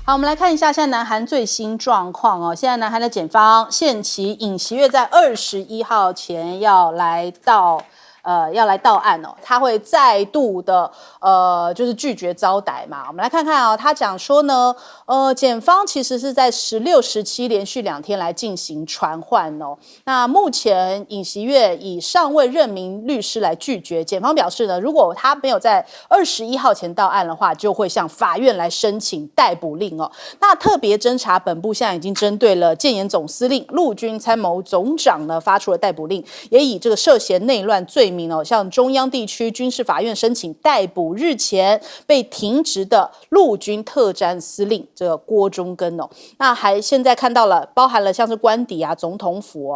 好，我们来看一下现在南韩最新状况哦。现在南韩的检方限期尹锡悦在21号前要来到案哦，他会再度的就是拒绝招待嘛。我们来看看哦，他讲说呢，检方其实是在16、17连续2天来进行传唤哦。那目前尹锡悦以尚未任命律师来拒绝，检方表示呢，如果他没有在21号前到案的话，就会向法院来申请逮捕令哦。那特别侦查本部现在已经针对了建言总司令、陆军参谋总长呢发出了逮捕令，也以这个涉嫌内乱罪名哦，向中央地区军事法院申请逮捕日前被停职的陆军特战司令这个郭忠根哦。那还现在看到了，包含了像是官邸啊、总统府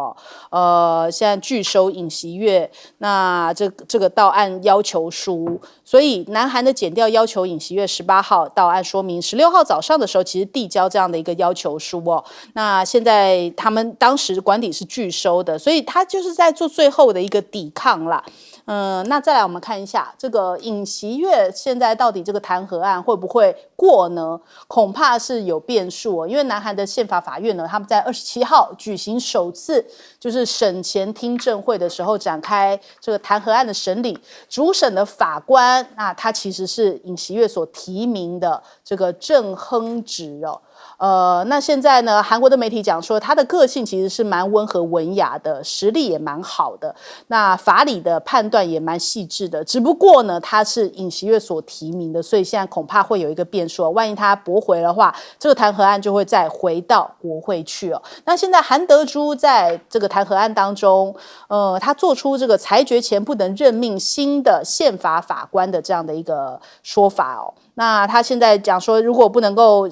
哦，现在拒收尹锡悦，那这个到案要求书，所以南韩的检调要求尹锡悦18号到案说明，16号早上的时候其实递交这样的一个要求书哦。那现在他们当时官邸是拒收的，所以他就是在做最后的一个抵抗啦。那再来我们看一下这个尹锡悦现在到底这个弹劾案会不会过呢？恐怕是有变数哦，因为南韩的宪法法院呢，他们在27号举行首次就是审前听证会的时候展开这个弹劾案的审理，主审的法官他其实是尹锡悦所提名的这个郑亨植哦。那现在呢，韩国的媒体讲说，他的个性其实是蛮温和文雅的，实力也蛮好的，那法理的判断也蛮细致的。只不过呢，他是尹锡悦所提名的，所以现在恐怕会有一个变数，万一他驳回的话，这个弹劾案就会再回到国会去哦。那现在韩德洙在这个弹劾案当中，他做出这个裁决前不能任命新的宪法法官的这样的一个说法哦。那他现在讲说，如果不能够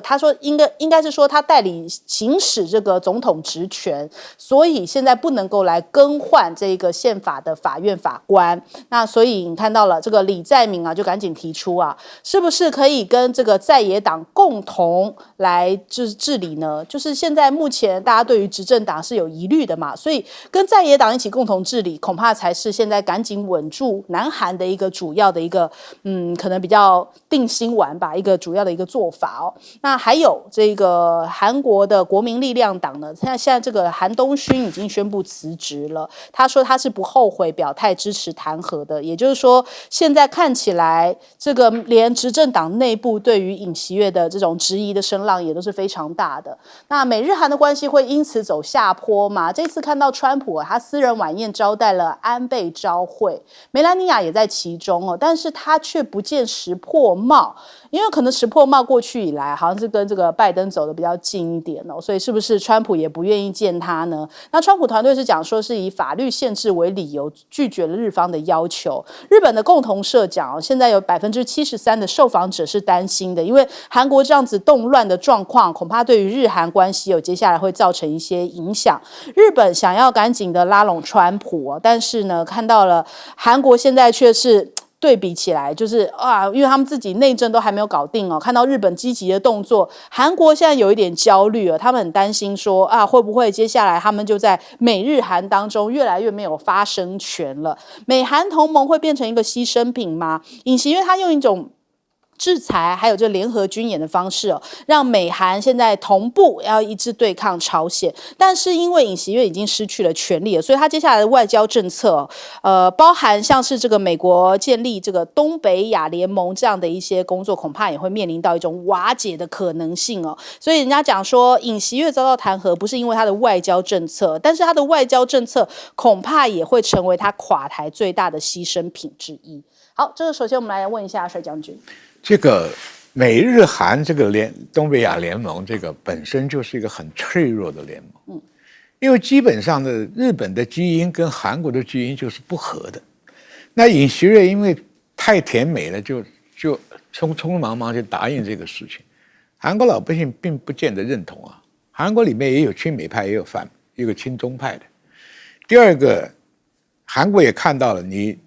他说应该是说他代理行使这个总统职权，所以现在不能够来更换这个宪法的法院法官。那所以你看到了这个李在明就赶紧提出是不是可以跟这个在野党共同来治理呢？就是现在目前大家对于执政党是有疑虑的嘛，所以跟在野党一起共同治理，恐怕才是现在赶紧稳住南韩的一个主要的一个可能比较定心丸吧，一个主要的一个做法哦。那还有这个韩国的国民力量党呢，现在这个韩东勋已经宣布辞职了。他说他是不后悔表态支持弹劾的，也就是说，现在看起来这个连执政党内部对于尹锡悦的这种质疑的声浪也都是非常大的。那美日韩的关系会因此走下坡吗？这次看到川普他私人晚宴招待了安倍昭惠，梅兰妮亚也在其中哦，但是他却不见识破帽。因为可能石破茂过去以来好像是跟这个拜登走的比较近一点哦，所以是不是川普也不愿意见他呢？那川普团队是讲说是以法律限制为理由拒绝了日方的要求。日本的共同社讲现在有73%的受访者是担心的，因为韩国这样子动乱的状况，恐怕对于日韩关系接下来会造成一些影响。日本想要赶紧的拉拢川普但是呢，看到了韩国现在却是对比起来，就是因为他们自己内政都还没有搞定看到日本积极的动作，韩国现在有一点焦虑他们很担心说会不会接下来他们就在美日韩当中越来越没有发声权了？美韩同盟会变成一个牺牲品吗？尹锡悦他用一种制裁还有这联合军演的方式让美韩现在同步要一致对抗朝鲜，但是因为尹锡悦已经失去了权力了，所以他接下来的外交政策包含像是这个美国建立这个东北亚联盟这样的一些工作，恐怕也会面临到一种瓦解的可能性所以人家讲说尹锡悦遭到弹劾不是因为他的外交政策，但是他的外交政策恐怕也会成为他垮台最大的牺牲品之一。好，这个首先我们来问一下帅将军，这个美日韩这个东北亚联盟，这个本身就是一个很脆弱的联盟，因为基本上的日本的基因跟韩国的基因就是不合的。那尹锡悦因为太甜美了，就匆匆忙忙就答应这个事情，韩国老百姓并不见得认同韩国里面也有亲美派，也有个亲中派的。第二个，韩国也看到了你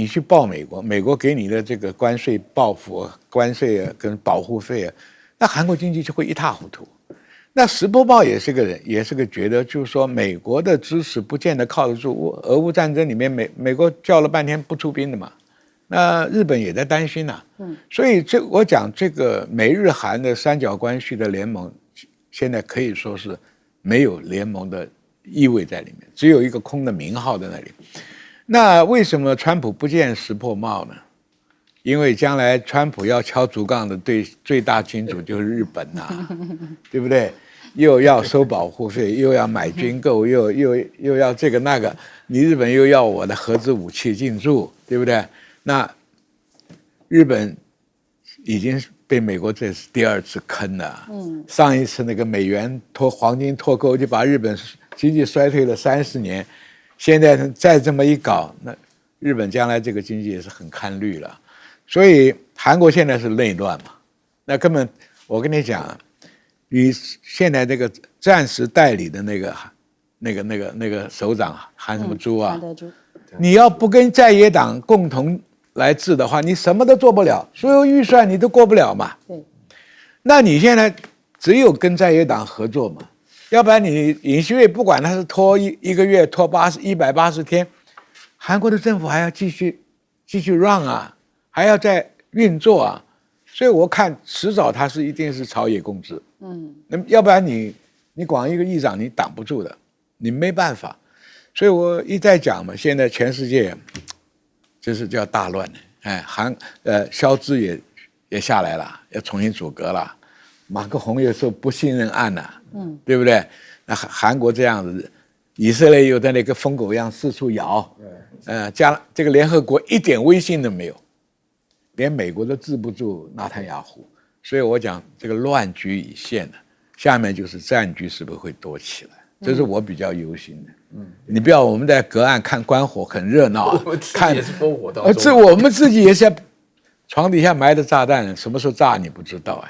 去报美国，美国给你的这个关税报复、关税跟保护费那韩国经济就会一塌糊涂。那石破茂也是个觉得，就是说美国的支持不见得靠得住。俄乌战争里面美国叫了半天不出兵的嘛，那日本也在担心呐。所以我讲这个美日韩的三角关系的联盟，现在可以说是没有联盟的意味在里面，只有一个空的名号在那里。那为什么川普不见识破帽呢？因为将来川普要敲竹杠的最大金主就是日本呐，对不对？又要收保护费，又要买军购，又要这个那个，你日本又要我的核子武器进驻，对不对？那日本已经被美国这是第2次坑了。上一次那个美元黄金脱钩就把日本经济衰退了30年，现在再这么一搞，那日本将来这个经济也是很看绿了。所以韩国现在是内乱嘛，那根本我跟你讲，与现在这个暂时代理的那个首长韩什么珠啊，你要不跟在野党共同来治的话，你什么都做不了，所有预算你都过不了嘛。对，那你现在只有跟在野党合作嘛，要不然你尹锡悦不管他是拖一个月，拖180天，韩国的政府还要继续 run 啊。还要再运作啊，所以我看迟早他一定是朝野共治。那么要不然你光一个议长你挡不住的，你没办法。所以我一再讲嘛，现在全世界就是叫大乱的。肖兹也下来了，要重新组阁了。马克宏又说不信任案了，对不对？那韩国这样子，以色列又在那个疯狗一样四处咬，这个联合国一点威信都没有。连美国都治不住纳坦雅胡，所以我讲这个乱局已现了，下面就是战局是不是会多起来，这是我比较忧心的。你不要我们在隔岸看观火很热闹啊，我们自己也是烽火当中，我们自己也是床底下埋的炸弹，什么时候炸你不知道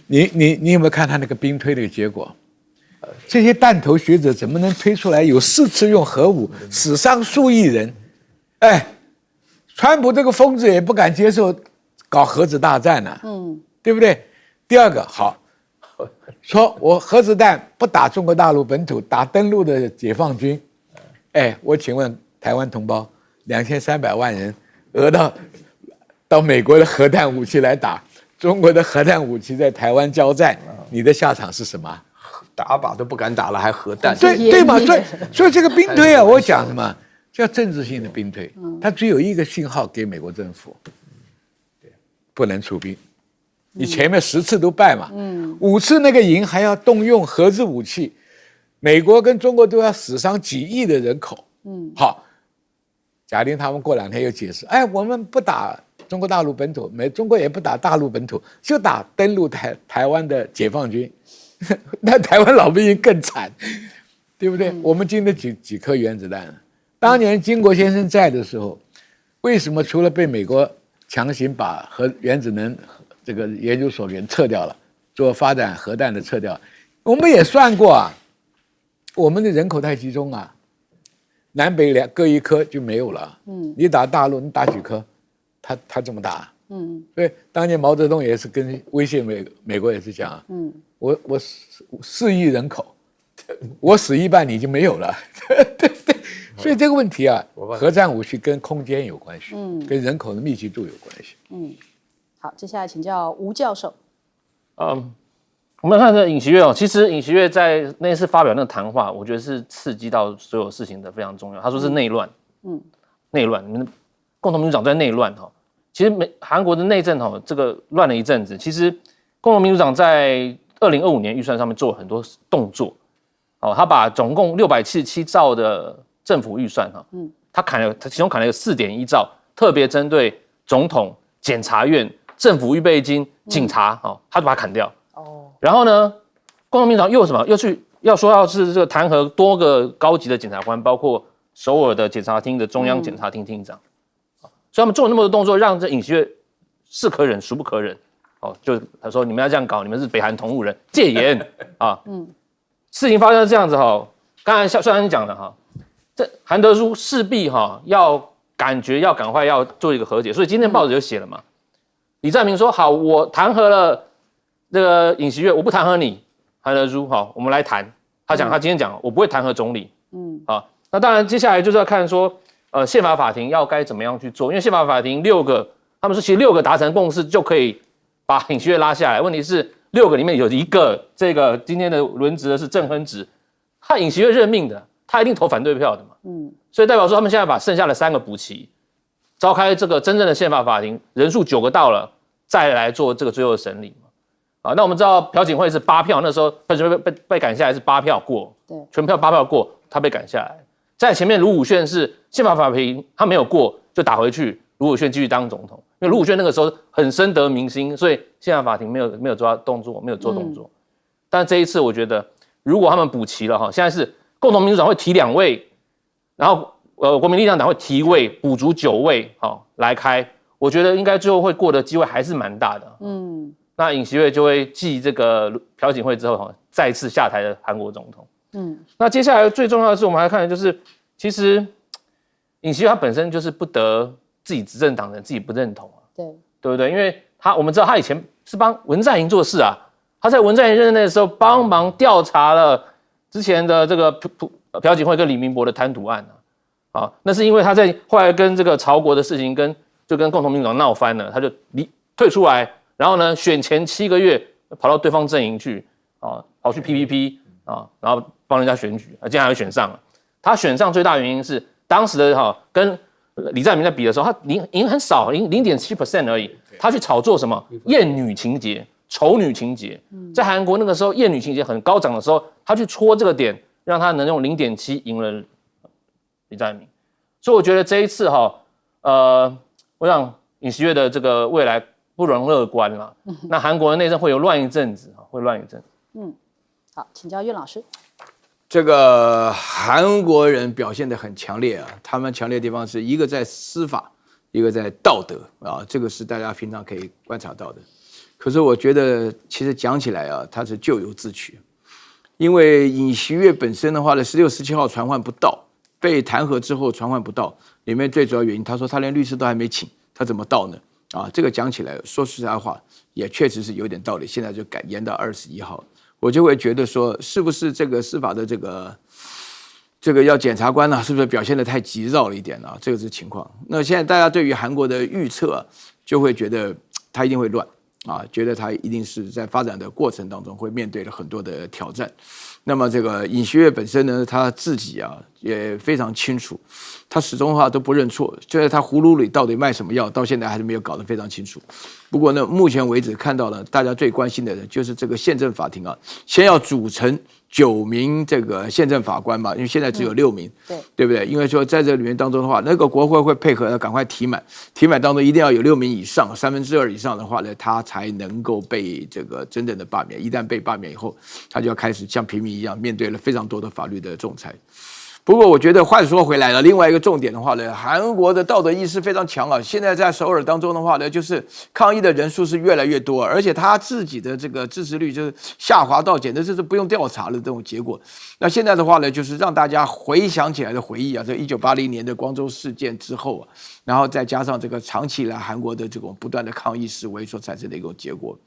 你有没有看他那个兵推的结果？这些弹头学者怎么能推出来有4次用核武，死伤数亿人？川普这个疯子也不敢接受搞核子大战呢，对不对？第二个好，说我核子弹不打中国大陆本土，打登陆的解放军。我请问台湾同胞，2300万人讹到美国的核弹武器来打，中国的核弹武器在台湾交战，你的下场是什么？打靶都不敢打了，还核弹？对嘛？所以这个兵推啊，我讲什么？叫政治性的兵推，它只有一个信号给美国政府，不能出兵。你前面10次都败嘛，5次那个赢还要动用核子武器，美国跟中国都要死伤几亿的人口。好，假定他们过2天又解释，我们不打中国大陆本土，中国也不打大陆本土，就打登陆台湾的解放军，那台湾老百姓更惨，对不对？我们经得起几颗原子弹。当年金国先生在的时候，为什么除了被美国强行把原子能这个研究所给撤掉了，做发展核弹的撤掉，我们也算过啊，我们的人口太集中啊，南北各1颗就没有了。你打大陆，你打几颗，他这么打。所以当年毛泽东也是跟威胁美国也是讲，我4亿人口，我死一半你就没有了。对。所以这个问题啊，核战武器跟空间有关系，跟人口的密集度有关系。好，接下来请教吴教授。我们看这尹锡悦其实尹锡悦在那次发表那个谈话，我觉得是刺激到所有事情的非常重要。他说是内乱，内乱，你们共同民主党在内乱其实韩国的内政这个乱了一阵子，其实共同民主党在2025年预算上面做了很多动作，他把总共677兆的政府预算他其中砍了4.1兆，特别针对总统、检察院、政府预备金、警察他就把它砍掉。然后呢，共同民主党又有什么？要是这个弹劾多个高级的检察官，包括首尔的检察厅的中央检察厅厅长，所以他们做了那么多动作，让这尹锡悦是可忍孰不可忍。就他说你们要这样搞，你们是北韩同路人，戒严啊。事情发生这样子刚才虽然讲了这韩德洙势必要赶快要做一个和解，所以今天报纸就写了嘛。李在明说好，我弹劾了这个尹锡悦，我不弹劾你韩德洙，我们来谈。他今天讲我不会弹劾总理，那当然接下来就是要看说宪法法庭要该怎么样去做，因为宪法法庭他们说其实6个达成共识就可以把尹锡悦拉下来，问题是6个里面有一个这个今天的轮值的是郑亨植，他尹锡悦任命的，他一定投反对票的嘛，所以代表说他们现在把剩下的3个补齐，召开这个真正的宪法法庭，人数9个到了，再来做这个最后的审理嘛。啊，那我们知道朴槿惠是8票，那时候朴槿惠被赶下来是8票过，对，全票8票过，他被赶下来。在前面卢武铉是宪法法庭他没有过就打回去，卢武铉继续当总统，因为卢武铉那个时候很深得民心，所以宪法法庭没有做动作，没有做动作。但这一次我觉得，如果他们补齐了哈，现在是共同民主党会提2位，然后国民力量党会提1位，补足9位，好来开，我觉得应该最后会过的机会还是蛮大的。那尹锡悦就会继这个朴槿惠之后，再次下台的韩国总统。那接下来最重要的是，我们来看的就是，其实尹锡悦他本身就是不得自己执政党人自己不认同啊，对不对？因为我们知道他以前是帮文在寅做事啊，他在文在寅任内的时候帮忙调查了之前的这个朴槿惠跟李明博的贪渎案啊，那是因为他在后来跟这个曹国的事情就跟共同民主党闹翻了，他就退出来。然后呢，选前7个月跑到对方阵营去，跑去 PPP 然后帮人家选举，竟然还选上了。他选上最大原因是当时的跟李在明在比的时候，他赢很少，赢0.7% 而已。他去炒作什么厌女情节、丑女情节，在韩国那个时候厌女情节很高涨的时候，他去戳这个点，让他能用0.7赢了李在明。所以我觉得这一次我想尹锡悦的这个未来不容乐观了。那韩国的内政会乱一阵子。好，请教岳老师。这个韩国人表现得很强烈啊，他们强烈的地方是一个在司法，一个在道德啊，这个是大家平常可以观察到的。可是我觉得，其实讲起来啊，他是咎由自取，因为尹锡悦本身的话呢，16、17号传唤不到，被弹劾之后传唤不到，里面最主要原因，他说他连律师都还没请，他怎么到呢？这个讲起来，说实在话，也确实是有点道理。现在就改延到21号，我就会觉得说，是不是这个司法的这个要检察官呢，是不是表现得太急躁了一点这个是情况。那现在大家对于韩国的预测，就会觉得他一定会乱觉得他一定是在发展的过程当中会面对了很多的挑战。那么这个尹锡悦本身呢，他自己也非常清楚，他始终的话都不认错，就在他葫芦里到底卖什么药，到现在还是没有搞得非常清楚。不过呢，目前为止看到了大家最关心的就是这个宪政法庭先要组成9名这个宪政法官嘛，因为现在只有6名，对不对？因为说在这里面当中的话，那个国会会配合要赶快提满，提满当中一定要有6名以上，2/3以上的话呢，他才能够被这个真正的罢免。一旦被罢免以后，他就要开始像平民一样面对了非常多的法律的仲裁。不过我觉得话说回来了，另外一个重点的话呢，韩国的道德意识非常强现在在首尔当中的话呢，就是抗议的人数是越来越多，而且他自己的这个支持率就是下滑到简直是不用调查的这种结果。那现在的话呢，就是让大家回想起来的回忆这1980年的光州事件之后然后再加上这个长期以来韩国的这种不断的抗议示威所产生的一种结果。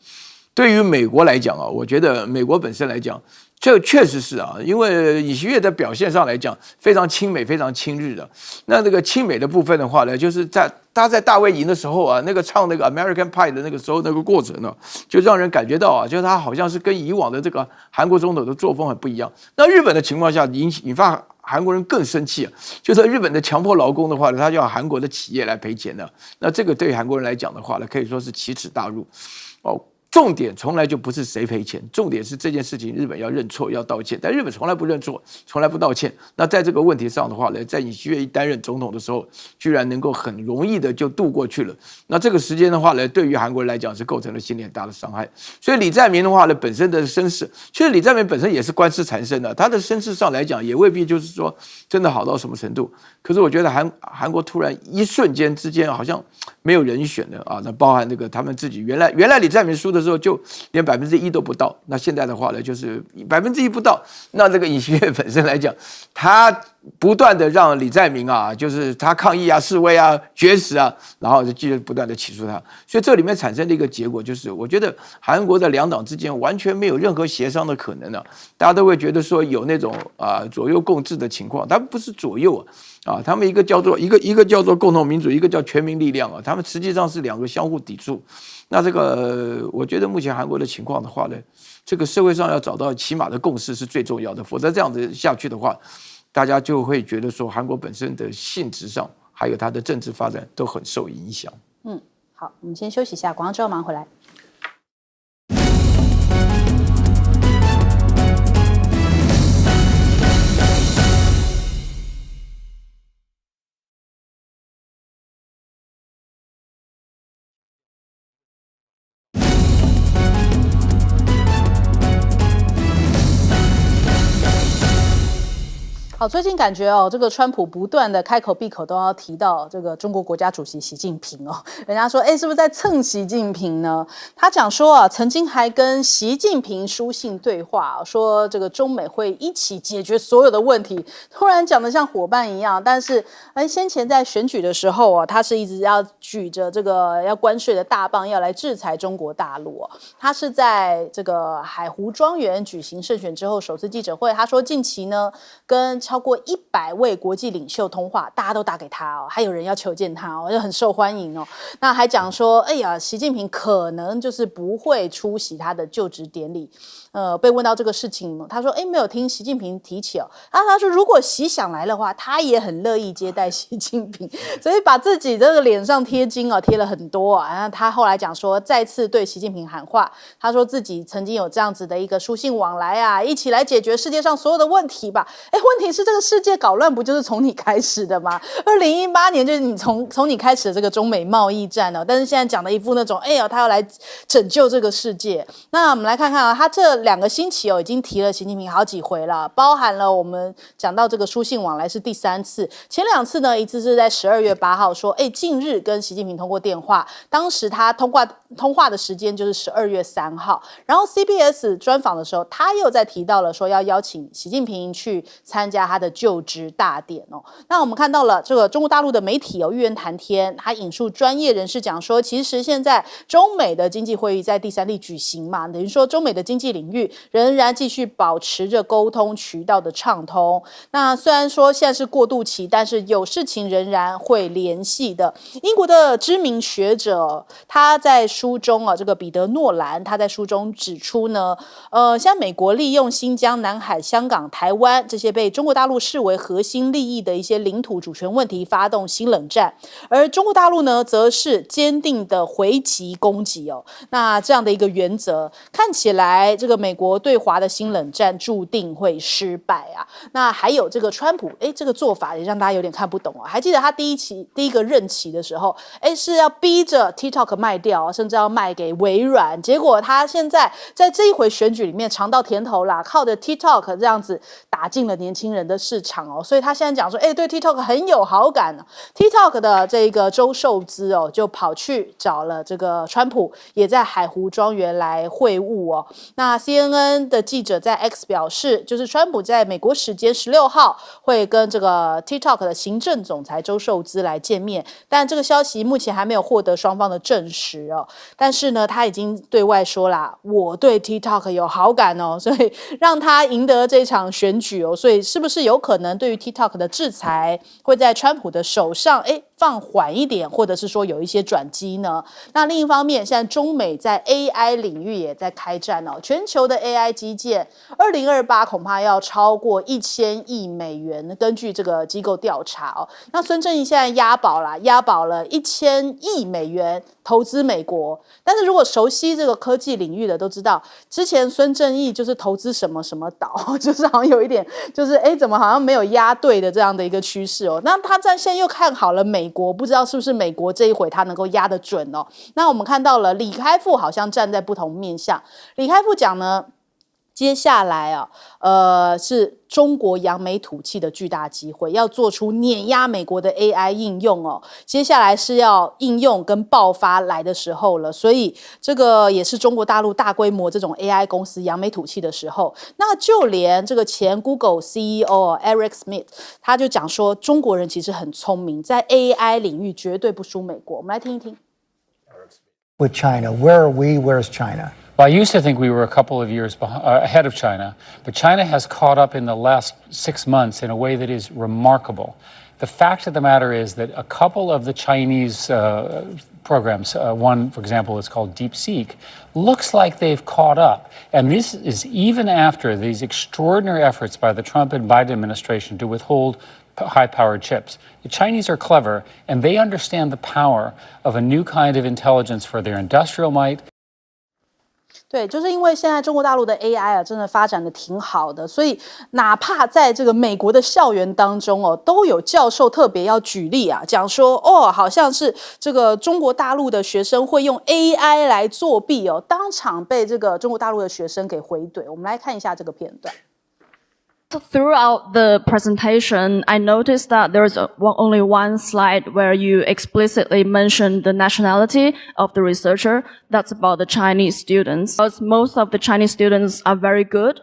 对于美国来讲我觉得美国本身来讲，这确实是因为尹锡悦的表现上来讲非常亲美、非常亲日的。那这个亲美的部分的话呢，就是他在大卫营的时候那个唱那个 American Pie 的那个时候那个过程就让人感觉到就是他好像是跟以往的这个韩国总统的作风很不一样。那日本的情况下引发韩国人更生气就是日本的强迫劳工的话呢，他就要韩国的企业来赔钱那这个对韩国人来讲的话呢，可以说是奇耻大辱重点从来就不是谁赔钱，重点是这件事情日本要认错要道歉，但日本从来不认错，从来不道歉。那在这个问题上的话呢，在尹锡悦一担任总统的时候，居然能够很容易的就度过去了。那这个时间的话呢，对于韩国人来讲是构成了心理很大的伤害。所以李在明的话呢，本身的身世，其实李在明本身也是官司缠身的，他的身世上来讲也未必就是说真的好到什么程度。可是我觉得韩国突然一瞬间之间好像没有人选了那包含那个他们自己原来李在明输的时候就连1%都不到，那现在的话呢就是1%不到。那这个尹锡悦本身来讲，他不断的让李在明就是他抗议示威绝食然后就继续不断的起诉他，所以这里面产生的一个结果就是，我觉得韩国的两党之间完全没有任何协商的可能大家都会觉得说有那种左右共治的情况，他不是左右啊，他们一个叫做共同民主，一个叫全民力量啊，他们实际上是两个相互抵触。那这个我觉得目前韩国的情况的话呢，这个社会上要找到起码的共识是最重要的，否则这样子下去的话，大家就会觉得说韩国本身的性质上还有它的政治发展都很受影响。好，我们先休息一下，广告之后马上回来。好，最近感觉这个川普不断的开口闭口都要提到这个中国国家主席习近平人家说，是不是在蹭习近平呢？他讲说曾经还跟习近平书信对话，说这个中美会一起解决所有的问题，突然讲得像伙伴一样。但是，先前在选举的时候他是一直要举着这个要关税的大棒要来制裁中国大陆他是在这个海湖庄园举行胜选之后首次记者会，他说近期呢跟超过100位国际领袖通话，大家都打给他还有人要求见他就很受欢迎那还讲说，习近平可能就是不会出席他的就职典礼。被问到这个事情，他说，没有听习近平提起他说如果习想来的话，他也很乐意接待习近平，所以把自己这个脸上贴金贴了很多他后来讲说，再次对习近平喊话，他说自己曾经有这样子的一个书信往来一起来解决世界上所有的问题吧。问题是这个世界搞乱不就是从你开始的吗？2018年就是你从你开始的这个中美贸易战但是现在讲的一副那种他要来拯救这个世界。那我们来看看他这2个星期已经提了习近平好几回了，包含了我们讲到这个书信往来是第3次，前2次呢，一次是在12月8号说，近日跟习近平通过电话，当时他通话的时间就是12月3号，然后 CBS 专访的时候，他又在提到了说要邀请习近平去参加他的就职大典那我们看到了这个中国大陆的媒体玉渊谈天，他引述专业人士讲说，其实现在中美的经济会议在第3地举行嘛，等于说中美的经济领域仍然继续保持着沟通渠道的畅通。那虽然说现在是过渡期，但是有事情仍然会联系的。英国的知名学者他在书中这个彼得诺兰他在书中指出呢，现在美国利用新疆、南海、香港、台湾这些被中国大陆视为核心利益的一些领土主权问题发动新冷战，而中国大陆呢则是坚定的回击攻击那这样的一个原则看起来这个美国对华的新冷战注定会失败那还有这个川普这个做法也让大家有点看不懂还记得他第一个任期的时候是要逼着 TikTok 卖掉，甚至要卖给微软，结果他现在在这一回选举里面尝到甜头啦，靠着 TikTok 这样子打进了年轻人的市场所以他现在讲说对 TikTok 很有好感TikTok 的这个周受资就跑去找了这个川普，也在海湖庄园来会晤那 CNN 的记者在 X 表示，就是川普在美国时间16号会跟这个 TikTok 的行政总裁周受资来见面，但这个消息目前还没有获得双方的证实但是呢，他已经对外说啦，我对 TikTok 有好感所以让他赢得这场选举所以是不是有可能对于 TikTok 的制裁会在川普的手上放缓一点，或者是说有一些转机呢？那另一方面，现在中美在 AI 领域也在开战全球的 AI 基建2028恐怕要超过1000亿美元，根据这个机构调查那孙正义现在押宝了1000亿美元投资美国，但是如果熟悉这个科技领域的都知道，之前孙正义就是投资什么什么岛，就是好像有一点就是怎么好像没有押对的这样的一个趋势那他现在又看好了美国，不知道是不是美国这一回他能够押得准那我们看到了李开复好像站在不同面向，李开复讲呢，接下来是中国扬眉吐气的巨大机会，要做出碾压美国的 AI 应用接下来是要应用跟爆发来的时候了，所以这个也是中国大陆大规模这种 AI 公司扬眉吐气的时候。那就连这个前 Google CEO Eric Schmidt 他就讲说，中国人其实很聪明，在 AI 领域绝对不输美国。我们来听一听。With China, where are we? Where's China? Well, I used to think we were a couple of years ahead of China, but China has caught up in the last 6 months in a way that is remarkable. The fact of the matter is that a couple of the Chinese programs, one, for example, is called DeepSeek, looks like they've caught up. And this is even after these extraordinary efforts by the Trump and Biden administration to withhold high-powered chips. The Chinese are clever, and they understand the power of a new kind of intelligence for their industrial might. 对，就是因为现在中国大陆的 AI 啊，真的发展的挺好的，所以哪怕在这个美国的校园当中哦，都有教授特别要举例啊，讲说哦，好像是这个中国大陆的学生会用 AI 来作弊哦，当场被这个中国大陆的学生给回怼。我们来看一下这个片段。Throughout the presentation, I noticed that there is only one slide where you explicitly mention the nationality of the researcher. That's about the Chinese students. Because most of the Chinese students are very good,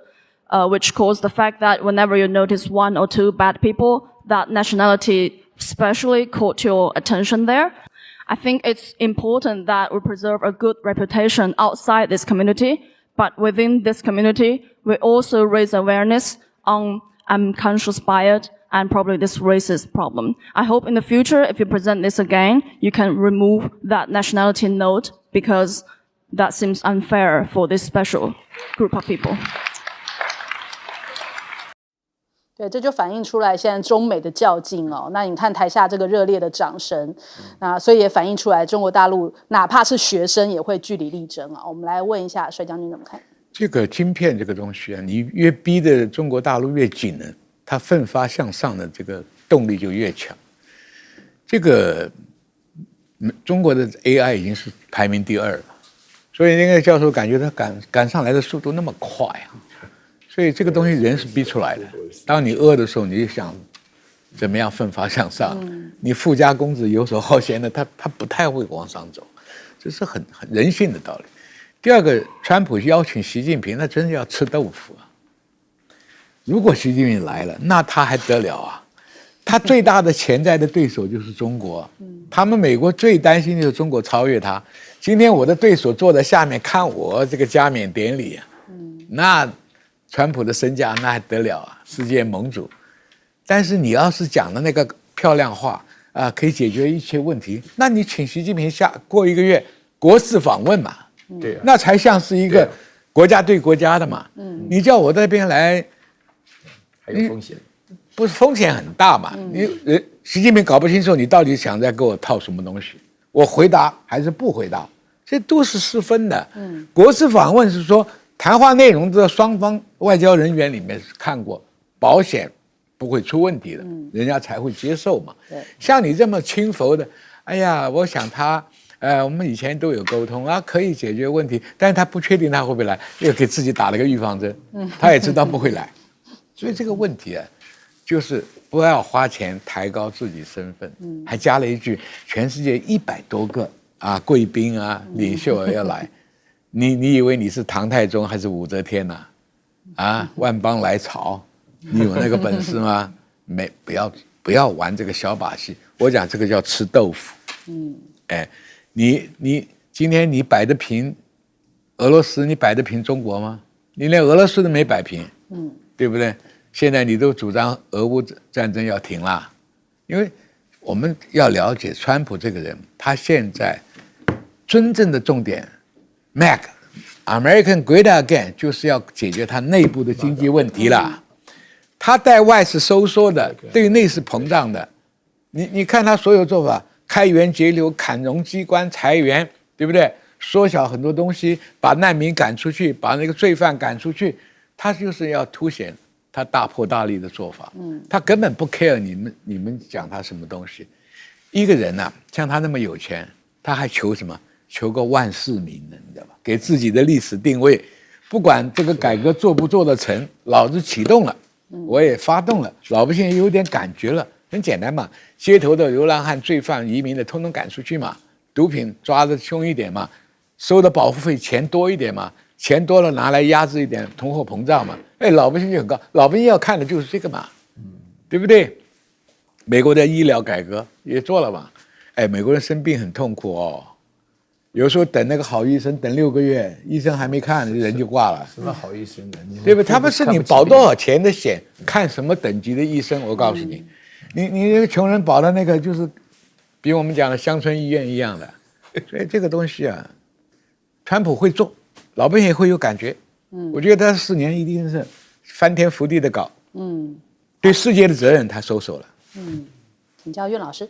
which caused the fact that whenever you notice one or two bad people, that nationality especially caught your attention there. I think it's important that we preserve a good reputation outside this community, but within this community, we also raise awareness on unconscious bias and probably this racist problem. I hope in the future, if you present this again, you can remove that nationality note because that seems unfair for this special group of people. 对，这就反映出来现在中美的较劲哦。那你看台下这个热烈的掌声，那所以也反映出来中国大陆哪怕是学生也会据理力争啊。我们来问一下帅将军怎么看？这个晶片这个东西啊，你越逼得中国大陆越紧呢，它奋发向上的这个动力就越强。这个中国的 AI 已经是排名第2了，所以那个教授感觉他赶上来的速度那么快啊，所以这个东西人是逼出来的。当你饿的时候，你就想怎么样奋发向上。你富家公子游手好闲的，他不太会往上走，这是很人性的道理。第二个，川普邀请习近平，那真是要吃豆腐啊！如果习近平来了，那他还得了啊？他最大的潜在的对手就是中国，他们美国最担心就是中国超越他。今天我的对手坐在下面看我这个加冕典礼啊，那川普的身价那还得了啊？世界盟主。但是你要是讲的那个漂亮话啊，可以解决一切问题，那你请习近平过1个月国事访问嘛？对啊，那才像是一个国家对国家的嘛。你叫我这边来，还有风险。不是风险很大嘛？习近平搞不清楚你到底想在给我套什么东西，我回答还是不回答，这都是失分的。国事访问是说谈话内容的双方外交人员里面看过，保险不会出问题的，人家才会接受嘛。像你这么轻浮的，哎呀，我想他。我们以前都有沟通啊，可以解决问题，但是他不确定他会不会来，又给自己打了个预防针，他也知道不会来，所以这个问题啊，就是不要花钱抬高自己身份，还加了一句全世界100多个啊贵宾啊领袖要来，你以为你是唐太宗还是武则天呐？啊，万邦来朝，你有那个本事吗？不要玩这个小把戏，我讲这个叫吃豆腐，哎。你今天你摆得平俄罗斯，你摆得平中国吗？你连俄罗斯都没摆平，对不对？现在你都主张俄乌战争要停了，因为我们要了解川普这个人，他现在真正的重点 American Great Again 就是要解决他内部的经济问题啦。他对外是收缩的，对内是膨胀的。你看他所有做法。开源节流，砍容机关，裁员，对不对？缩小很多东西，把难民赶出去，把那个罪犯赶出去，他就是要凸显他大破大立的做法。他根本不 care 你们讲他什么东西。一个人啊，像他那么有钱，他还求什么？求个万世名呢，你知道吧？给自己的历史定位，不管这个改革做不做得成，老子启动了，我也发动了，老百姓也有点感觉了。很简单嘛，街头的流浪汉、罪犯、移民的，通通赶出去嘛。毒品抓得凶一点嘛，收的保护费钱多一点嘛，钱多了拿来压制一点通货膨胀嘛。哎，老百姓就很高，老百姓要看的就是这个嘛，对不对？美国的医疗改革也做了嘛。哎，美国人生病很痛苦哦，有时候等那个好医生等6个月，医生还没看，人就挂了。什么好医生呢？对不对？他们是你保多少钱的险，看什么等级的医生，我告诉你。你那个穷人保的那个就是比我们讲的乡村医院一样的，所以这个东西啊，川普会做，老百姓也会有感觉。我觉得他4年一定是翻天覆地的搞。对世界的责任他收手了。请教岳老师。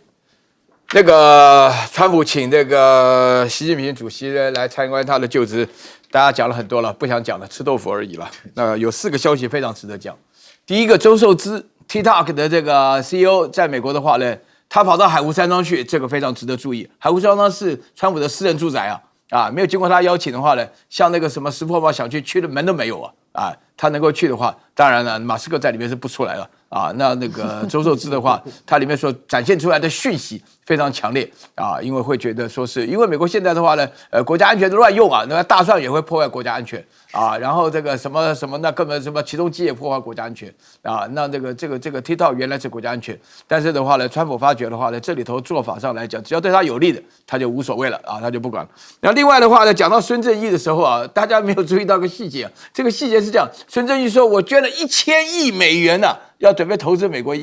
那个川普请这个习近平主席来参观他的就职，大家讲了很多了，不想讲了，吃豆腐而已了。那有4个消息非常值得讲。第一个，周受资 TikTok 的这个 CEO 在美国的话呢，他跑到海湖山庄去，这个非常值得注意。海湖山庄是川普的私人住宅啊，没有经过他邀请的话呢，像那个什么石破茂想去的门都没有啊，他能够去的话，当然了，马斯克在里面是不出来了啊。那个周受资的话，他里面所展现出来的讯息非常强烈啊，因为会觉得说是因为美国现在的话呢，国家安全都乱用啊，那大蒜也会破坏国家安全啊，然后这个什么那根本什么起重机也破坏国家安全啊，那这个 TikTok 原来是国家安全，但是的话呢，川普发觉的话呢，这里头做法上来讲，只要对他有利的，他就无所谓了啊，他就不管了。然后另外的话呢，讲到孙正义的时候啊，大家没有注意到个细节，这个细节是这样，孙正义说我捐了1000亿美元要准备投资美国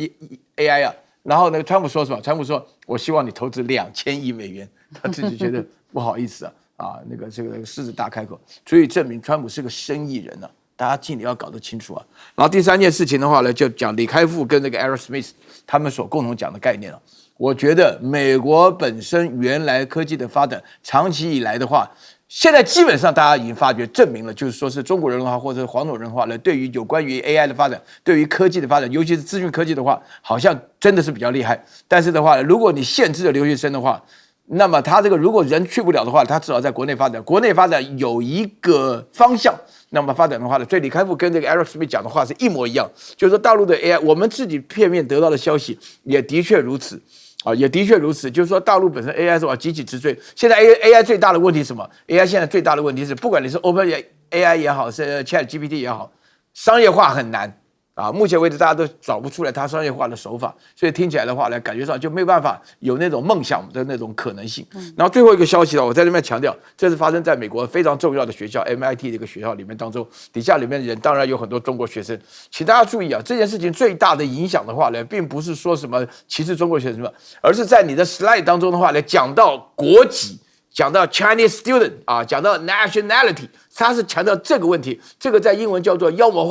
AI 啊。然后呢，川普说什么？川普说：“我希望你投资2000亿美元。”他自己觉得不好意思那个这个狮子大开口，所以证明川普是个生意人大家尽力要搞得清楚然后第3件事情的话呢，就讲李开复跟那个 Eric Smith 他们所共同讲的概念我觉得美国本身原来科技的发展，长期以来的话。现在基本上大家已经发觉证明了，就是说是中国人的话，或者是黄种人的话呢，对于有关于 AI 的发展，对于科技的发展，尤其是资讯科技的话，好像真的是比较厉害。但是的话，如果你限制了留学生的话，那么他这个如果人去不了的话，他至少在国内发展，国内发展有一个方向。那么发展的话呢，所以李开复跟这个 Eric Smith 讲的话是一模一样，就是说大陆的 AI， 我们自己片面得到的消息也的确如此。也的确如此，就是说大陆本身 AI 是急起直追。现在 AI 最大的问题是什么 ？AI 现在最大的问题是，不管你是 OpenAI 也好，是 ChatGPT 也好，商业化很难目前为止大家都找不出来它商业化的手法，所以听起来的话呢，感觉上就没有办法有那种梦想的那种可能性。然后最后一个消息我在这边强调，这是发生在美国非常重要的学校 MIT 这个学校里面当中，底下里面的人当然有很多中国学生，请大家注意这件事情最大的影响的话呢，并不是说什么歧视中国学生而是在你的 slide 当中的话呢，讲到国籍。讲到 Chinese student 讲到 nationality， 他是强调这个问题，这个在英文叫做妖魔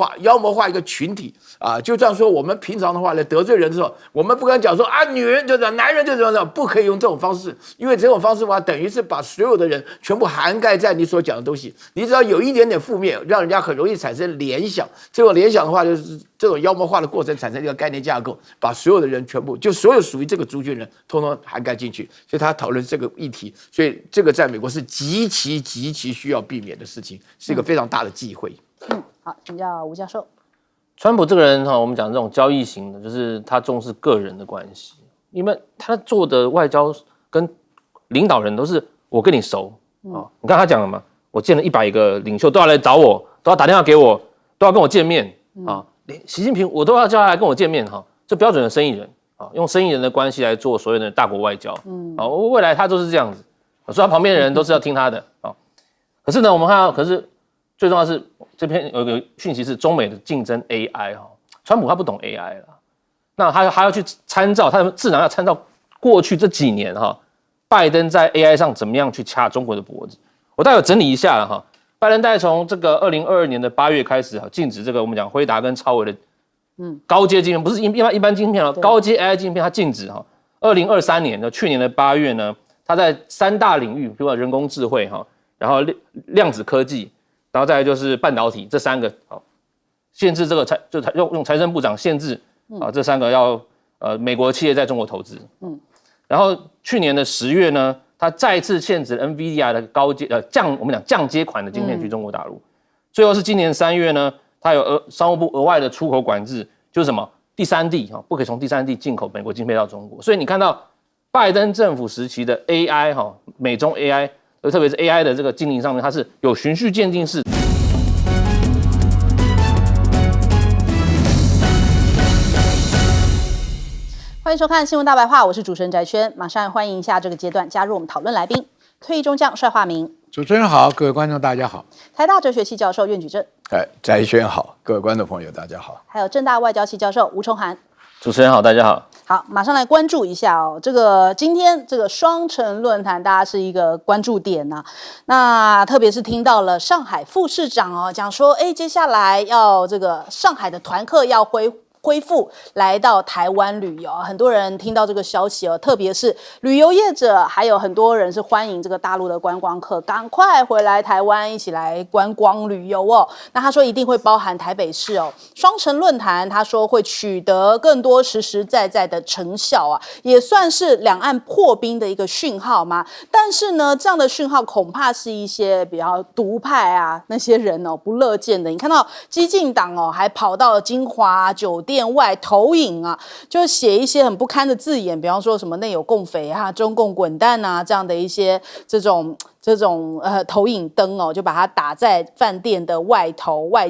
化一个群体就这样说，我们平常的话呢，得罪人的时候，我们不敢讲说女人就是男人就是不可以用这种方式，因为这种方式的话，等于是把所有的人全部涵盖在你所讲的东西，你只要有一点点负面，让人家很容易产生联想，这种联想的话就是这种妖魔化的过程产生一个概念架构，把所有的人全部就所有属于这个族群人通通涵盖进去，所以他讨论这个议题，所以这个在美国是极其需要避免的事情，是一个非常大的忌讳。好，请教吴教授。川普这个人我们讲这种交易型的，就是他重视个人的关系，因为他做的外交跟领导人都是我跟你熟你看他讲了嘛，我见了100个领袖都要来找我，都要打电话给我，都要跟我见面连习近平我都要叫他来跟我见面这标准的生意人用生意人的关系来做所谓的大国外交未来他就是这样子。所以他旁边的人都是要听他的可是呢，我们看到，可是最重要的是这篇有一个讯息是中美的竞争 AI 川普他不懂 AI 了，那他要去参照，他自然要参照过去这几年拜登在 AI 上怎么样去掐中国的脖子。我待会整理一下了拜登大概从这个2022年的8月开始禁止这个我们讲辉达跟超微的高阶晶片，不是一般晶片高阶 AI 晶片，它禁止2023年的去年的8月呢。它在3大领域，比如说人工智慧然后量子科技，然后再来就是半导体这3个限制这个用财政部长限制这3个要美国企业在中国投资。然后去年的10月呢，它再次限制 NVIDIA 的高阶我们讲降阶款的晶片去中国大陆。最后是今年3月呢，它有商务部额外的出口管制，就是什么第3地不可以从第3地进口美国晶片到中国。所以你看到。拜登政府时期的 AI 美中 AI， 特别是 AI 的这个禁令上面，它是有循序渐进式。欢迎收看《新闻大白话》，我是主持人翟轩，马上欢迎一下这个阶段加入我们讨论来宾，退役中将帅化明。主持人好，各位观众大家好。台大哲学系教授苑举正。翟轩好，各位观众朋友大家好。还有政大外交系教授吴崇涵。主持人好，大家好。好，马上来关注一下哦。这个今天这个双城论坛，大家是一个关注点呐、那特别是听到了上海副市长哦讲说，接下来要这个上海的团客要恢复来到台湾旅游，很多人听到这个消息哦，特别是旅游业者，还有很多人是欢迎这个大陆的观光客赶快回来台湾一起来观光旅游哦。那他说一定会包含台北市哦。双城论坛他说会取得更多实实在在的成效啊，也算是两岸破冰的一个讯号嘛。但是呢，这样的讯号恐怕是一些比较独派啊那些人哦不乐见的。你看到激进党哦还跑到金华酒店外投影啊，就写一些很不堪的字眼，比方说什么内有共匪啊、中共滚蛋啊这样的一些这种投影灯哦，就把它打在饭店的外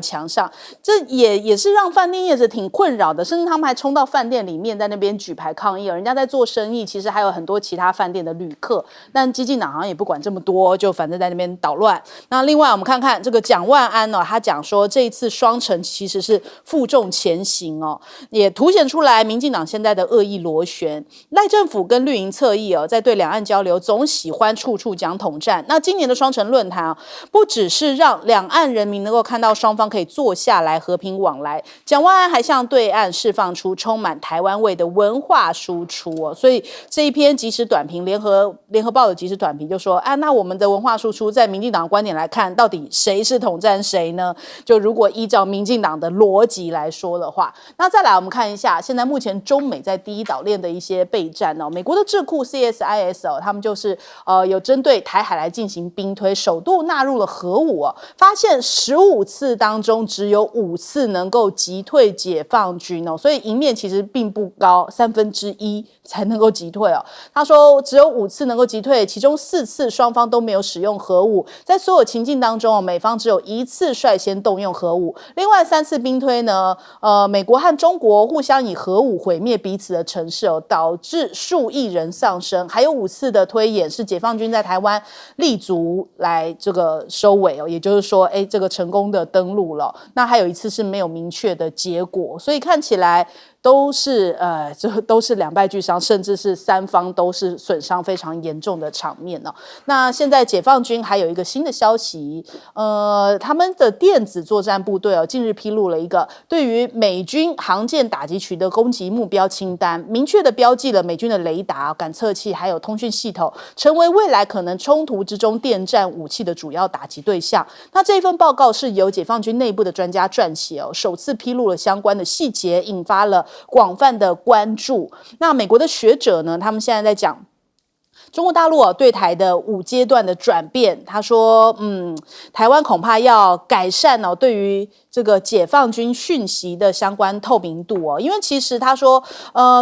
墙上，这也是让饭店业者挺困扰的，甚至他们还冲到饭店里面在那边举牌抗议，人家在做生意，其实还有很多其他饭店的旅客，但激进党好像也不管这么多，就反正在那边捣乱。那另外我们看看这个蒋万安哦，他讲说这一次双城其实是负重前行哦，也凸显出来民进党现在的恶意螺旋。赖政府跟绿营侧翼哦，在对两岸交流总喜欢处处讲统战。那今年的双城论坛啊，不只是让两岸人民能够看到双方可以坐下来和平往来，蒋万安还向对岸释放出充满台湾味的文化输出哦。所以这一篇即时短评，联合报的即时短评就说啊，那我们的文化输出在民进党的观点来看，到底谁是统战谁呢？就如果依照民进党的逻辑来说的话，那再来我们看一下现在目前中美在第一岛链的一些备战哦。美国的智库 CSIS 哦，他们就是有针对台海来进行兵推，首度纳入了核武哦，发现15次当中只有5次能够击退解放军哦，所以赢面其实并不高，1/3才能够击退哦。他说只有5次能够击退，其中4次双方都没有使用核武，在所有情境当中哦，美方只有1次率先动用核武，另外3次兵推呢，美国和中国互相以核武毁灭彼此的城市哦，导致数亿人丧生，还有5次的推演是解放军在台湾立足来这个收尾哦，也就是说，这个成功的登陆了。那还有1次是没有明确的结果，所以看起来都是都是两败俱伤，甚至是3方都是损伤非常严重的场面哦。那现在解放军还有一个新的消息，他们的电子作战部队哦，近日披露了一个对于美军航舰打击区的攻击目标清单，明确的标记了美军的雷达、感测器还有通讯系统，成为未来可能冲突之中电战武器的主要打击对象。那这份报告是由解放军内部的专家撰写哦，首次披露了相关的细节，引发了广泛的关注。那美国的学者呢，他们现在在讲中国大陆对台的5阶段的转变，他说，台湾恐怕要改善对于这个解放军讯息的相关透明度哦，因为其实他说，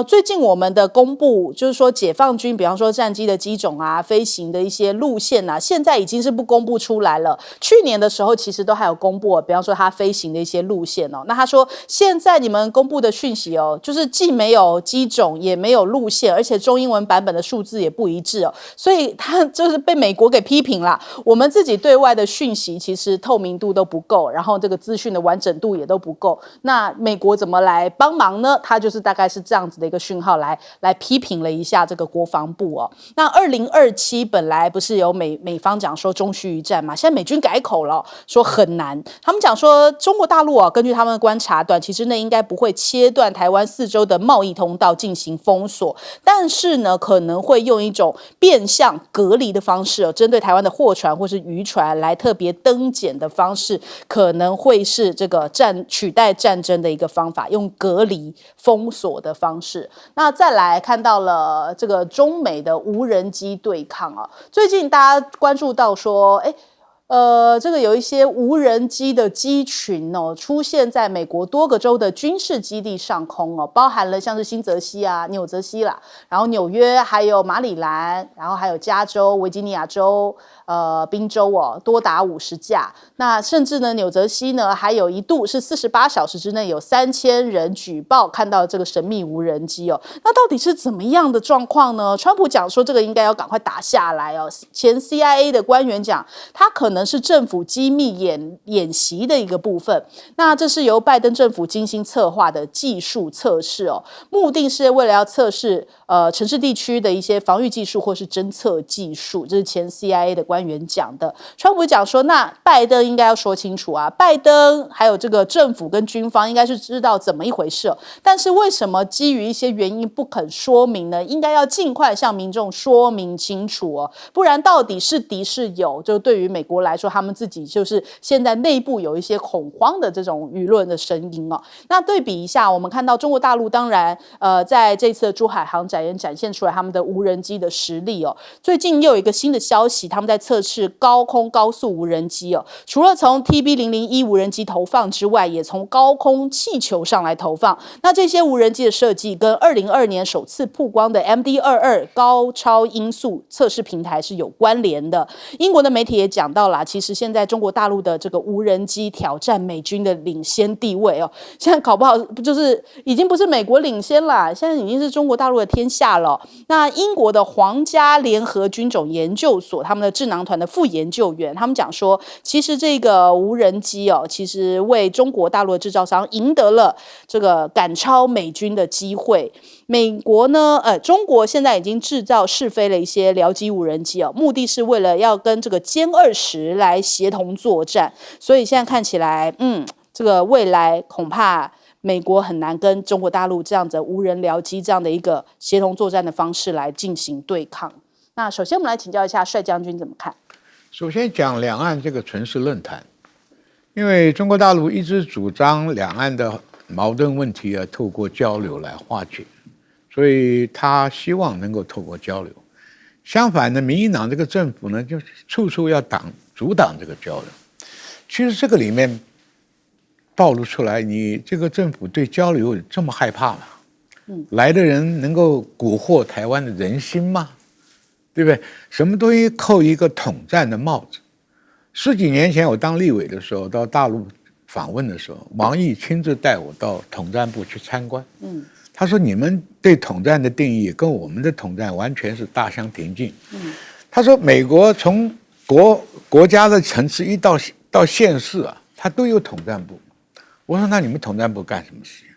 最近我们的公布就是说解放军，比方说战机的机种啊、飞行的一些路线啊，现在已经是不公布出来了。去年的时候其实都还有公布，比方说它飞行的一些路线哦。那他说，现在你们公布的讯息哦，就是既没有机种，也没有路线，而且中英文版本的数字也不一致哦，所以他就是被美国给批评啦。我们自己对外的讯息其实透明度都不够，然后这个资讯的完整度也都不够。那美国怎么来帮忙呢？他就是大概是这样子的一个讯号来批评了一下这个国防部哦。那2027本来不是有美方讲说中须一战嘛，现在美军改口了，说很难。他们讲说中国大陆根据他们的观察，短期之内应该不会切断台湾4周的贸易通道进行封锁，但是呢，可能会用一种变相隔离的方式针对台湾的货船或是渔船来特别登检的方式，可能会是这个取代战争的一个方法，用隔离封锁的方式。那再来看到了这个中美的无人机对抗最近大家关注到说，这个有一些无人机的机群出现在美国多个州的军事基地上空包含了像是新泽西啊、纽泽西啦，然后纽约，还有马里兰，然后还有加州、维吉尼亚州、宾州多达50架。那甚至呢，纽泽西呢还有一度是48小时之内有3000人举报看到这个神秘无人机那到底是怎么样的状况呢？川普讲说这个应该要赶快打下来前 CIA 的官员讲，他可能能是政府机密演习的一个部分。那这是由拜登政府精心策划的技术测试哦，目的是为了要测试城市地区的一些防御技术或是侦测技术，这是前 CIA 的官员讲的。川普讲说，那拜登应该要说清楚啊，拜登还有这个政府跟军方应该是知道怎么一回事哦，但是为什么基于一些原因不肯说明呢？应该要尽快向民众说明清楚哦，不然到底是敌是友，就对于美国来说，他们自己就是现在内部有一些恐慌的这种舆论的声音哦。那对比一下，我们看到中国大陆当然在这次的珠海航展也展现出来他们的无人机的实力哦。最近又有一个新的消息，他们在测试高空高速无人机哦，除了从 TB001 无人机投放之外，也从高空气球上来投放。那这些无人机的设计跟2022年首次曝光的 MD-22 高超音速测试平台是有关联的。英国的媒体也讲到了，其实现在中国大陆的这个无人机挑战美军的领先地位哦，现在搞不好就是已经不是美国领先了，现在已经是中国大陆的天下了。那英国的皇家联合军种研究所他们的智囊团的副研究员，他们讲说，其实这个无人机哦，其实为中国大陆的制造商赢得了这个赶超美军的机会。美国呢，中国现在已经制造试飞了一些僚机无人机哦，目的是为了要跟这个歼20来协同作战。所以现在看起来，这个未来恐怕美国很难跟中国大陆这样子无人僚机这样的一个协同作战的方式来进行对抗。那首先我们来请教一下帅将军怎么看？首先讲两岸这个城市论坛，因为中国大陆一直主张两岸的矛盾问题透过交流来化解，所以他希望能够透过交流。相反的，民进党这个政府呢，就是处处要阻挡这个交流。其实这个里面暴露出来，你这个政府对交流这么害怕吗？来的人能够蛊惑台湾的人心吗？对不对？什么东西扣一个统战的帽子？10几年前我当立委的时候，到大陆访问的时候，王毅亲自带我到统战部去参观。他说你们对统战的定义跟我们的统战完全是大相庭径。他说美国从国家的层次一到县市啊，他都有统战部。我说那你们统战部干什么事情？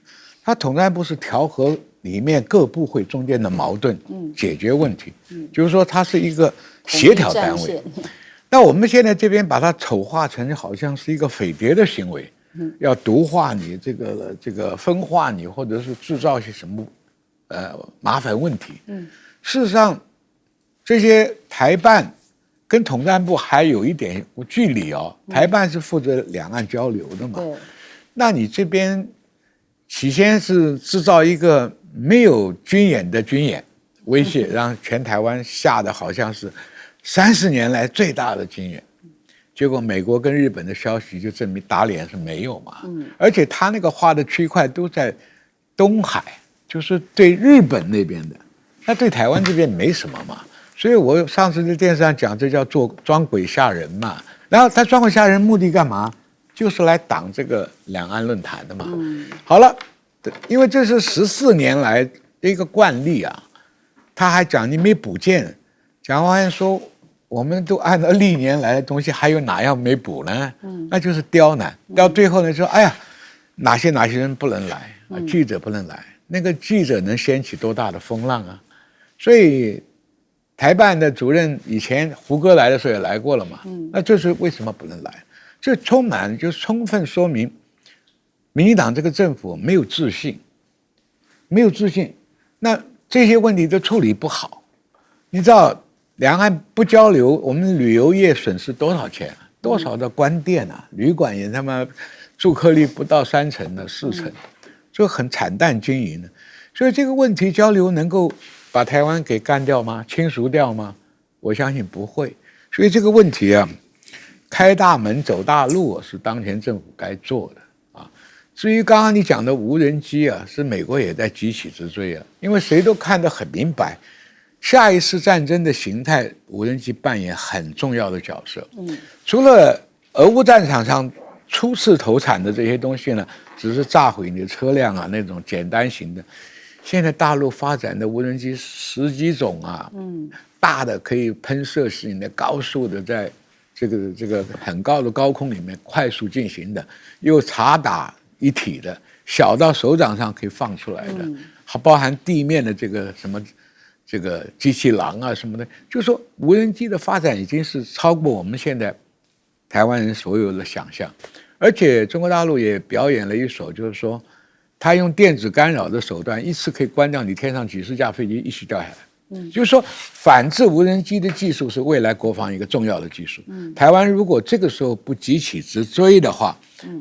他统战部是调和里面各部会中间的矛盾，解决问题，就是说它是一个协调单位。那我们现在这边把它丑化成好像是一个匪谍的行为，要毒化你，这个分化你，或者是制造一些什么麻烦问题。事实上，这些台办跟统战部还有一点距离哦。台办是负责两岸交流的嘛，那你这边起先是制造一个没有军演的军演威胁，让全台湾吓得好像是30年来最大的军演。结果美国跟日本的消息就证明打脸是没有嘛。而且他那个划的区块都在东海，就是对日本那边的，那对台湾这边没什么嘛。所以我上次在电视上讲，这叫做装鬼吓人嘛。然后他装鬼吓人目的干嘛？就是来挡这个两岸论坛的嘛。好了，因为这是14年来的一个惯例啊。他还讲你没补件，蒋万安说我们都按照历年来的东西，还有哪样没补呢？那就是刁难。到最后呢，说哎呀，哪些人不能来啊？记者不能来，那个记者能掀起多大的风浪啊？所以台办的主任以前胡歌来的时候也来过了嘛。那这是为什么不能来？这充分说明民进党这个政府没有自信，那这些问题都处理不好。你知道两岸不交流，我们旅游业损失多少钱啊？多少的关店啊，旅馆也他妈住客率不到4成，就很惨淡经营的。所以这个问题交流能够把台湾给干掉吗？清除掉吗？我相信不会。所以这个问题啊，开大门走大路是当前政府该做的啊。至于刚刚你讲的无人机啊，是美国也在急起直追啊，因为谁都看得很明白，下一次战争的形态，无人机扮演很重要的角色。除了俄乌战场上初次投产的这些东西呢，只是炸毁你的车辆啊，那种简单型的。现在大陆发展的无人机10几种啊，大的可以喷射型的，高速的在这个很高的高空里面快速进行的，又察打一体的，小到手掌上可以放出来的，还包含地面的这个什么这个机器狼啊什么的，就是说无人机的发展已经是超过我们现在台湾人所有的想象，而且中国大陆也表演了一手，就是说他用电子干扰的手段，一次可以关掉你天上几十架飞机一起掉下来。就是说，反制无人机的技术是未来国防一个重要的技术。台湾如果这个时候不急起直追的话，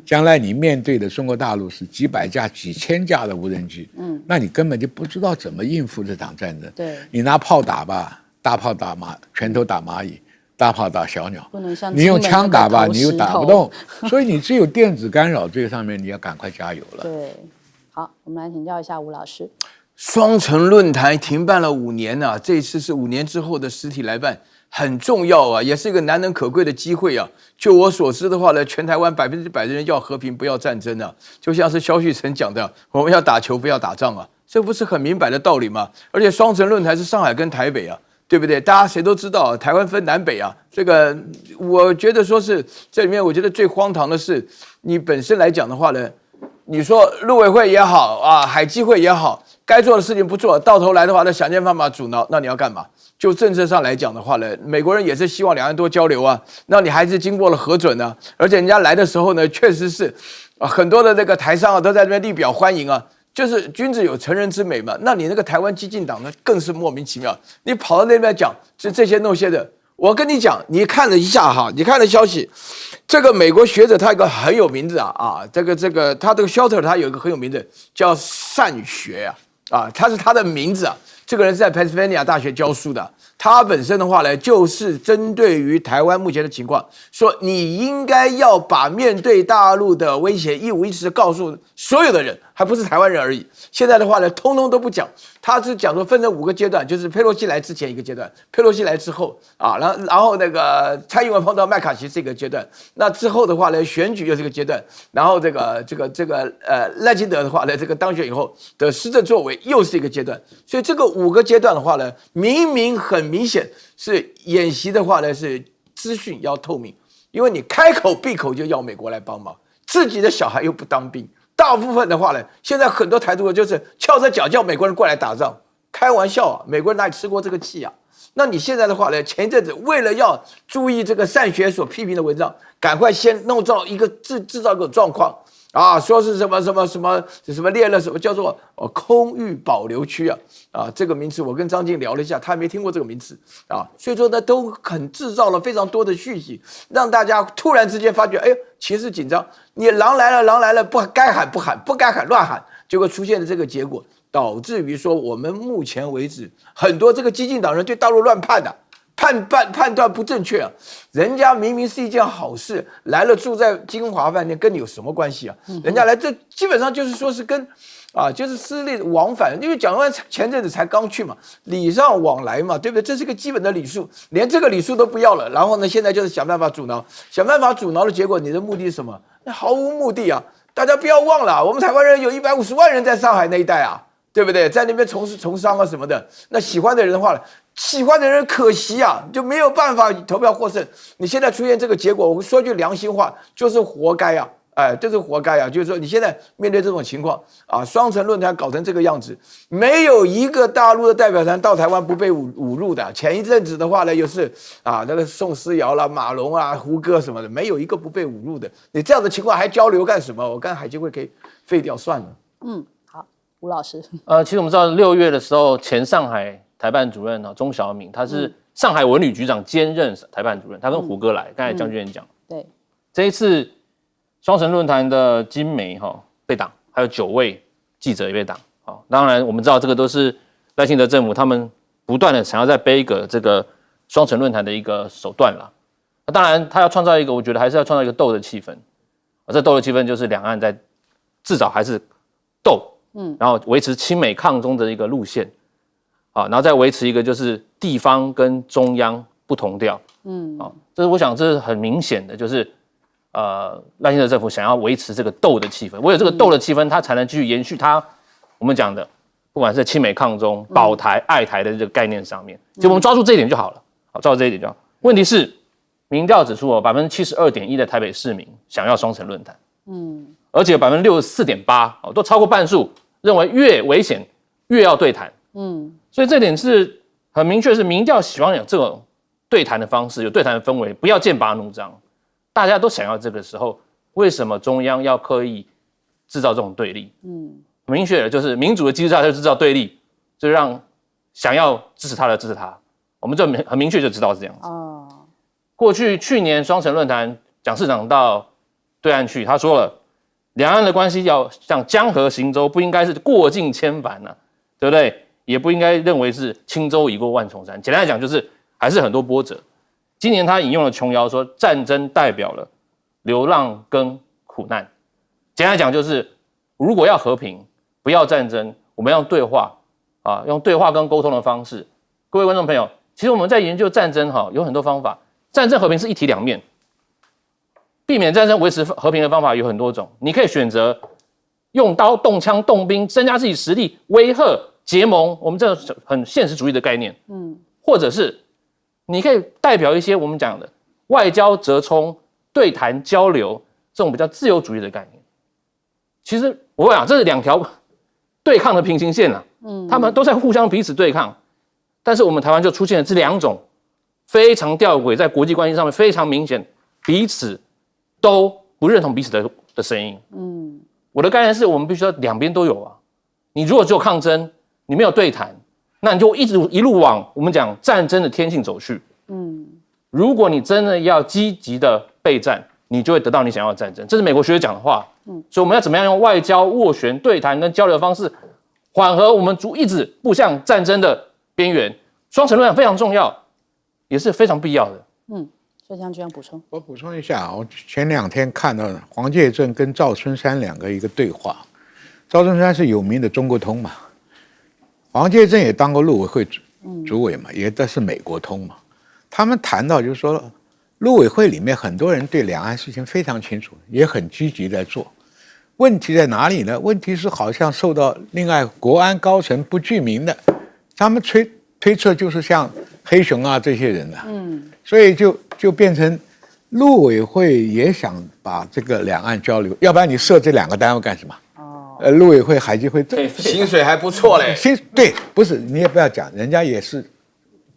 将来你面对的中国大陆是几百架、几千架的无人机，那你根本就不知道怎么应付这场战争。对，你拿炮打吧，大炮打拳头打蚂蚁，大炮打小鸟，不能像你用枪打吧，你又金门那个打不动，所以你只有电子干扰这个上面，你要赶快加油了。对，好，我们来请教一下吴老师。双城论坛停办了5年啊，这一次是5年之后的实体来办，很重要啊，也是一个难能可贵的机会啊。就我所知的话呢，全台湾100%的人要和平，不要战争啊，就像是萧旭晨讲的，我们要打球，不要打仗啊，这不是很明白的道理吗？而且双城论坛是上海跟台北啊，对不对？大家谁都知道，台湾分南北啊，这个我觉得说是这里面，我觉得最荒唐的是，你本身来讲的话呢，你说陆委会也好啊，海基会也好。该做的事情不做，到头来的话呢，想尽办法阻挠，那你要干嘛？就政策上来讲的话呢，美国人也是希望两岸多交流啊，那你还是经过了核准啊，而且人家来的时候呢，确实是很多的那个台商啊都在那边立表欢迎啊，就是君子有成人之美嘛。那你那个台湾激进党呢，更是莫名其妙，你跑到那边讲这些那些的。我跟你讲，你看了一下哈，你看了消息，这个美国学者他有一个很有名字这个他这个 Shelter 他有一个很有名字叫善学他是他的名字啊。这个人是在 Pennsylvania 大学教书的，他本身的话呢，就是针对于台湾目前的情况，说你应该要把面对大陆的威胁一五一十告诉所有的人，还不是台湾人而已。现在的话呢，通通都不讲，他是讲说分成5个阶段，就是佩洛西来之前一个阶段，佩洛西来之后然后那个蔡英文碰到麦卡锡是一个阶段，那之后的话呢，选举又是一个阶段，然后这个赖清德的话呢，这个当选以后的施政作为又是一个阶段，所以这个5个阶段的话呢，很明显是演习的话呢，是资讯要透明，因为你开口闭口就要美国来帮忙，自己的小孩又不当兵。大部分的话呢，现在很多台独就是翘着脚叫美国人过来打仗，开玩笑啊！美国人哪里吃过这个气啊？那你现在的话呢，前一阵子为了要注意这个善学所批评的文章，赶快先弄造一个制造一个状况说是什么列了什么叫做空域保留区这个名词我跟张静聊了一下，他没听过这个名词所以说呢，都很制造了非常多的讯息，让大家突然之间发觉，哎呦，情势紧张，你狼来了，不该喊不喊，不该喊乱喊，结果出现了这个结果，导致于说我们目前为止很多这个激进党人对大陆乱判判断不正确人家明明是一件好事，来了住在金华饭店，跟你有什么关系啊？人家来这基本上就是说是跟就是私利往返，因为蒋万前阵子才刚去嘛，礼尚往来嘛，对不对？这是个基本的礼数，连这个礼数都不要了，然后呢，现在就是想办法阻挠的结果，你的目的是什么？那毫无目的大家不要忘了，我们台湾人有150万人在上海那一带对不对？在那边从商什么的，那喜欢的人的话，喜欢的人可惜就没有办法投票获胜。你现在出现这个结果，我说句良心话，就是活该这是活该就是说你现在面对这种情况双城论坛搞成这个样子，没有一个大陆的代表团到台湾不被侮辱的。前一阵子的话呢，又是那个宋思瑶啦、马龙胡歌什么的，没有一个不被侮辱的。你这样的情况还交流干什么？我看海基会可以废掉算了。好，吴老师。其实我们知道6月的时候，前上海台办主任钟晓明，他是上海文旅局长兼任台办主任，他跟胡歌来，刚才将军讲，对，这一次双城论坛的金梅被挡，还有9位记者也被挡当然我们知道这个都是赖清德政府他们不断的想要再背一个这个双城论坛的一个手段啦。当然他要创造一个，我觉得还是要创造一个斗的气氛这斗的气氛就是两岸在至少还是斗然后维持亲美抗中的一个路线然后再维持一个就是地方跟中央不同调这是我想这是很明显的，就是赖清德政府想要维持这个斗的气氛，唯有这个斗的气氛，它才能继续延续我们讲的，不管是亲美抗中、保台、爱台的这个概念上面，就我们抓住这一点就好了。抓住这一点就好。问题是，民调指出哦，72.1%的台北市民想要双城论坛，而且64.8%哦，都超过半数认为越危险越要对谈，所以这点是很明确，是民调希望有这种对谈的方式，有对谈的氛围，不要剑拔弩张。大家都想要这个时候，为什么中央要刻意制造这种对立？很明确的就是民主的机制下就制造对立，就让想要支持他的支持他，我们就很明确就知道是这样子。过去年双城论坛，蒋市长到对岸去，他说了，两岸的关系要像江河行舟，不应该是过尽千帆呐，对不对？也不应该认为是轻舟已过万重山。简单来讲，就是还是很多波折。今年他引用了琼瑶说，战争代表了流浪跟苦难。简单来讲，就是如果要和平，不要战争，我们要对话啊，用对话跟沟通的方式。各位观众朋友，其实我们在研究战争有很多方法，战争和平是一体两面。避免战争、维持和平的方法有很多种，你可以选择用刀、动枪、动兵，增加自己实力，威吓、结盟，我们这很现实主义的概念。或者是你可以代表一些我们讲的外交折冲、对谈交流这种比较自由主义的概念。其实我会讲，这是两条对抗的平行线啊，他们都在互相彼此对抗，但是我们台湾就出现了这两种非常吊诡，在国际关系上面非常明显，彼此都不认同彼此的声音。我的概念是我们必须要两边都有啊。你如果只有抗争，你没有对谈，那你就一路往我们讲战争的天性走去。如果你真的要积极的备战，你就会得到你想要的战争。这是美国学者讲的话。所以我们要怎么样用外交斡旋、对谈跟交流的方式，缓和我们一直步向战争的边缘。双城论坛非常重要，也是非常必要的。所以将军要补充。我补充一下，我前2天看到黄介正跟赵春山两个一个对话。赵春山是有名的中国通嘛，黄介正也当过陆委会主委嘛，也都是美国通嘛。他们谈到就是说，陆委会里面很多人对两岸事情非常清楚，也很积极在做。问题在哪里呢？问题是好像受到另外国安高层不具名的，他们推测就是像黑熊啊这些人啊，所以就变成陆委会也想把这个两岸交流，要不然你设这两个单位干什么？陆委会、海基会，薪水还不错嘞。对，不是你也不要讲，人家也是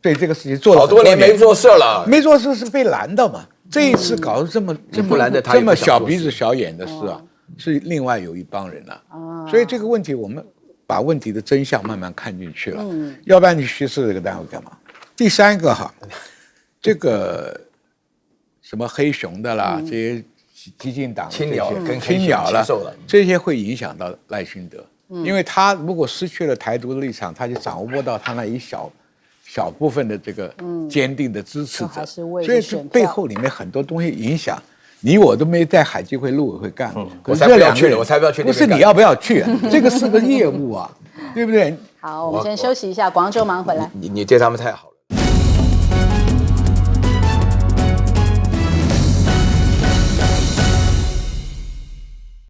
对这个事情做了好多年没做事了，没做事是被拦的嘛。这一次搞得这么小鼻子小眼的事啊，是另外有一帮人啊。所以这个问题我们把问题的真相慢慢看进去了，要不然你去设这个单位干嘛？第三个这个什么黑熊的啦，这些激进党青鸟跟青鸟了，这些会影响到赖清德，因为他如果失去了台独的立场，他就掌握不到他那一小部分的这个坚定的支持者，所以这背后里面很多东西影响。你我都没在海基会、陆委会干，我才不要去了，我才不要去。不是你要不要去啊？这个是个业务啊，对不对？好，我们先休息一下，广州马上回来。你对他们太好了。